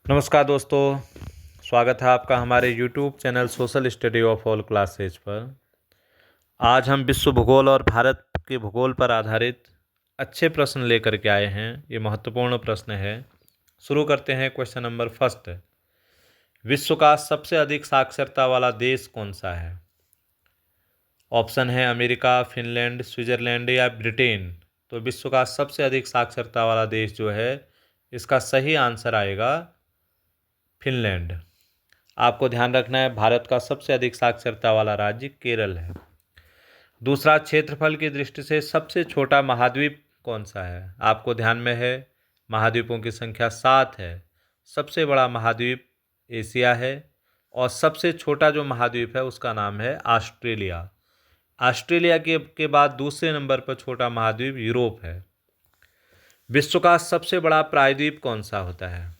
नमस्कार दोस्तों, स्वागत है आपका हमारे YouTube channel social study of all classes पर। आज हम विश्व भूगोल और भारत के भूगोल पर आधारित अच्छे प्रश्न लेकर के आए हैं। ये महत्वपूर्ण प्रश्न है। शुरू करते हैं। क्वेश्चन नंबर फर्स्ट, विश्व का सबसे अधिक साक्षरता वाला देश कौन सा है? ऑप्शन है अमेरिका, फिनलैंड, स्विट्जरलैंड या ब्रिटेन। तो विश्व का सबसे अधिक साक्षरता वाला देश जो है, इसका सही आंसर आएगा फिनलैंड। आपको ध्यान रखना है, भारत का सबसे अधिक साक्षरता वाला राज्य केरल है। दूसरा, क्षेत्रफल की दृष्टि से सबसे छोटा महाद्वीप कौन सा है? आपको ध्यान में है, महाद्वीपों की संख्या 7 है। सबसे बड़ा महाद्वीप एशिया है और सबसे छोटा जो महाद्वीप है उसका नाम है ऑस्ट्रेलिया। ऑस्ट्रेलिया के बाद दूसरे नंबर पर छोटा महाद्वीप यूरोप है। विश्व का सबसे बड़ा प्रायद्वीप कौन सा होता है?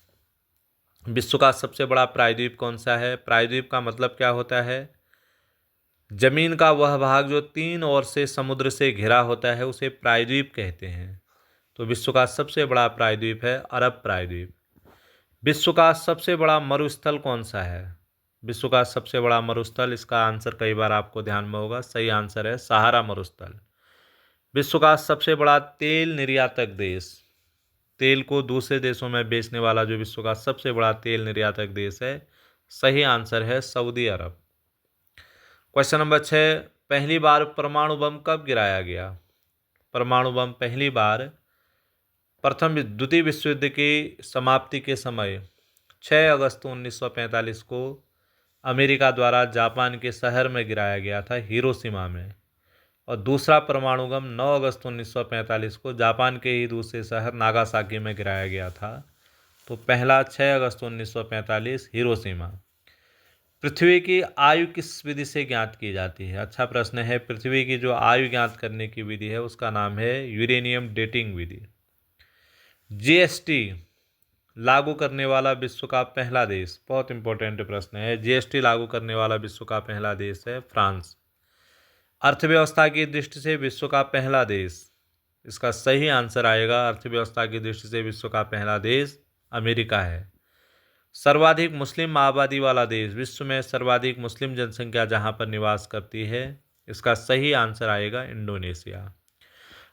विश्व का सबसे बड़ा प्रायद्वीप कौन सा है? प्रायद्वीप का मतलब क्या होता है? जमीन का वह भाग जो 3 ओर से समुद्र से घिरा होता है उसे प्रायद्वीप कहते हैं। तो विश्व का सबसे बड़ा प्रायद्वीप है अरब प्रायद्वीप। विश्व का सबसे बड़ा मरुस्थल कौन सा है? विश्व का सबसे बड़ा मरुस्थल, इसका आंसर कई बार आपको ध्यान में होगा, सही आंसर है सहारा मरुस्थल। विश्व का सबसे बड़ा तेल निर्यातक देश, तेल को दूसरे देशों में बेचने वाला जो विश्व का सबसे बड़ा तेल निर्यातक देश है, सही आंसर है सऊदी अरब। क्वेश्चन नंबर 6, पहली बार परमाणु बम कब गिराया गया? परमाणु बम पहली बार द्वितीय विश्व युद्ध की समाप्ति के समय 6 अगस्त 1945 को अमेरिका द्वारा जापान के शहर में गिराया गया था, हिरोशिमा में। और दूसरा परमाणु बम 9 अगस्त 1945 को जापान के ही दूसरे शहर नागासाकी में गिराया गया था। तो पहला 6 अगस्त 1945 हिरोशिमा। पृथ्वी की आयु किस विधि से ज्ञात की जाती है? अच्छा प्रश्न है। पृथ्वी की जो आयु ज्ञात करने की विधि है उसका नाम है यूरेनियम डेटिंग विधि। जीएसटी लागू करने वाला विश्व का पहला देश, बहुत इंपॉर्टेंट प्रश्न है। जीएसटी लागू करने वाला विश्व का पहला देश है फ्रांस। अर्थव्यवस्था की दृष्टि से विश्व का पहला देश, इसका सही आंसर आएगा अर्थव्यवस्था की दृष्टि से विश्व का पहला देश अमेरिका है। सर्वाधिक मुस्लिम आबादी वाला देश, विश्व में सर्वाधिक मुस्लिम जनसंख्या जहां पर निवास करती है, इसका सही आंसर आएगा इंडोनेशिया।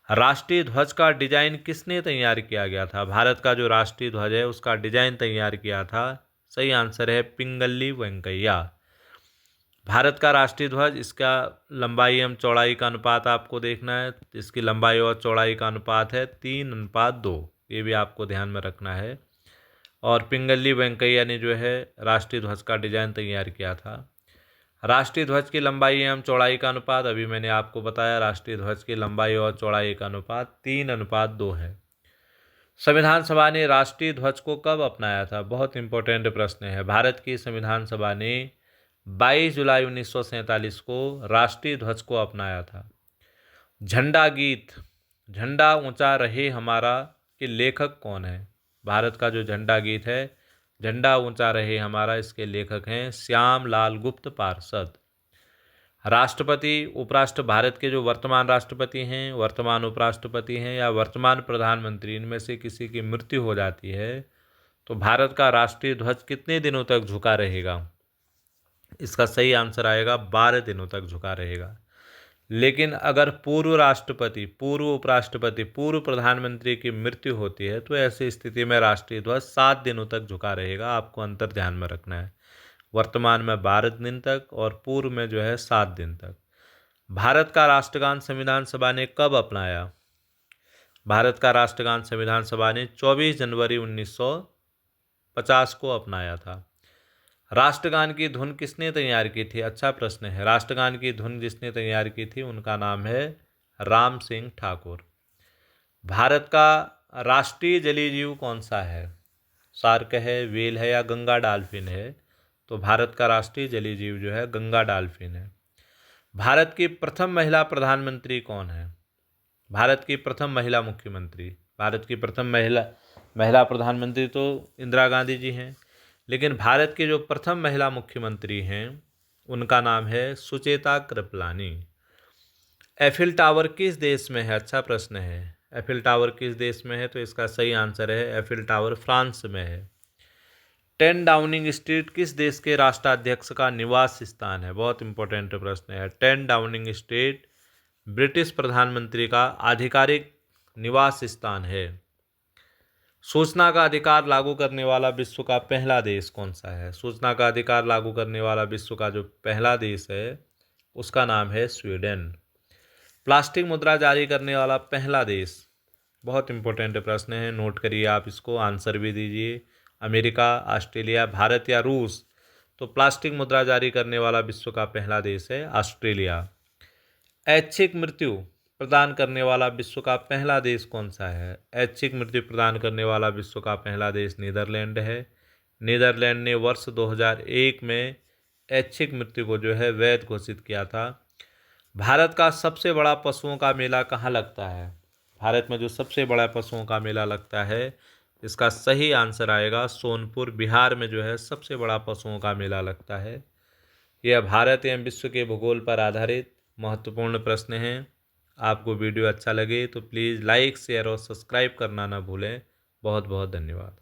राष्ट्रीय ध्वज का डिजाइन किसने तैयार किया गया था? भारत का जो राष्ट्रीय ध्वज है उसका डिजाइन तैयार किया था, सही आंसर है पिंगली वेंकैया। भारत का राष्ट्रीय ध्वज, इसका लंबाई एवं चौड़ाई का अनुपात आपको देखना है। इसकी लंबाई और चौड़ाई का अनुपात है 3:2, ये भी आपको ध्यान में रखना है। और पिंगली वेंकैया ने जो है राष्ट्रीय ध्वज का डिजाइन तैयार किया था। राष्ट्रीय ध्वज की लंबाई एवं चौड़ाई का अनुपात अभी मैंने आपको बताया, राष्ट्रीय ध्वज की लंबाई और चौड़ाई का अनुपात 3:2 है। संविधान सभा ने राष्ट्रीय ध्वज को कब अपनाया था? बहुत इंपॉर्टेंट प्रश्न है। भारत की संविधान सभा ने 22 जुलाई 1947 को राष्ट्रीय ध्वज को अपनाया था। झंडा गीत झंडा ऊंचा रहे हमारा के लेखक कौन है? भारत का जो झंडा गीत है झंडा ऊंचा रहे हमारा, इसके लेखक हैं श्याम लाल गुप्त पार्षद। राष्ट्रपति उपराष्ट्र, भारत के जो वर्तमान राष्ट्रपति हैं, वर्तमान उपराष्ट्रपति हैं या वर्तमान प्रधानमंत्री, इनमें से किसी की मृत्यु हो जाती है तो भारत का राष्ट्रीय ध्वज कितने दिनों तक झुका रहेगा? इसका सही आंसर आएगा 12 दिनों तक झुका रहेगा। लेकिन अगर पूर्व राष्ट्रपति, पूर्व उपराष्ट्रपति, पूर्व प्रधानमंत्री की मृत्यु होती है तो ऐसी स्थिति में राष्ट्रीय ध्वज 7 दिनों तक झुका रहेगा। आपको अंतर ध्यान में रखना है, वर्तमान में 12 दिन तक और पूर्व में जो है 7 दिन तक। भारत का राष्ट्रगान संविधान सभा ने कब अपनाया? भारत का राष्ट्रगान संविधान सभा ने 24 जनवरी 1950 को अपनाया था। राष्ट्रगान की धुन किसने तैयार की थी? अच्छा प्रश्न है। राष्ट्रगान की धुन जिसने तैयार की थी उनका नाम है राम सिंह ठाकुर। भारत का राष्ट्रीय जलीय जीव कौन सा है? शार्क है, व्हेल है या गंगा डॉल्फिन है? तो भारत का राष्ट्रीय जलीय जीव जो है गंगा डॉल्फिन है। भारत की प्रथम महिला प्रधानमंत्री कौन है? भारत की प्रथम महिला मुख्यमंत्री, भारत की प्रथम महिला प्रधानमंत्री तो इंदिरा गांधी जी हैं, लेकिन भारत के जो प्रथम महिला मुख्यमंत्री हैं उनका नाम है सुचेता कृपलानी। एफिल टावर किस देश में है? अच्छा प्रश्न है। एफिल टावर किस देश में है? तो इसका सही आंसर है एफिल टावर फ्रांस में है। 10 डाउनिंग स्ट्रीट किस देश के राष्ट्राध्यक्ष का निवास स्थान है? बहुत इंपॉर्टेंट प्रश्न है। 10 डाउनिंग स्ट्रीट ब्रिटिश प्रधानमंत्री का आधिकारिक निवास स्थान है। सूचना का अधिकार लागू करने वाला विश्व का पहला देश कौन सा है? सूचना का अधिकार लागू करने वाला विश्व का जो पहला देश है उसका नाम है स्वीडन। प्लास्टिक मुद्रा जारी करने वाला पहला देश, बहुत इंपॉर्टेंट प्रश्न है, नोट करिए आप इसको, आंसर भी दीजिए। अमेरिका, ऑस्ट्रेलिया, भारत या रूस? तो प्लास्टिक मुद्रा जारी करने वाला विश्व का पहला देश है ऑस्ट्रेलिया। ऐच्छिक मृत्यु प्रदान करने वाला विश्व का पहला देश कौन सा है? ऐच्छिक मृत्यु प्रदान करने वाला विश्व का पहला देश नीदरलैंड है। नीदरलैंड ने वर्ष 2001 में ऐच्छिक मृत्यु को जो है वैध घोषित किया था। भारत का सबसे बड़ा पशुओं का मेला कहाँ लगता है? भारत में जो सबसे बड़ा पशुओं का मेला लगता है, इसका सही आंसर आएगा सोनपुर, बिहार में जो है सबसे बड़ा पशुओं का मेला लगता है। यह भारत एवं विश्व के भूगोल पर आधारित महत्वपूर्ण प्रश्न हैं। आपको वीडियो अच्छा लगे तो प्लीज़ लाइक, शेयर और सब्सक्राइब करना ना भूलें। बहुत बहुत धन्यवाद।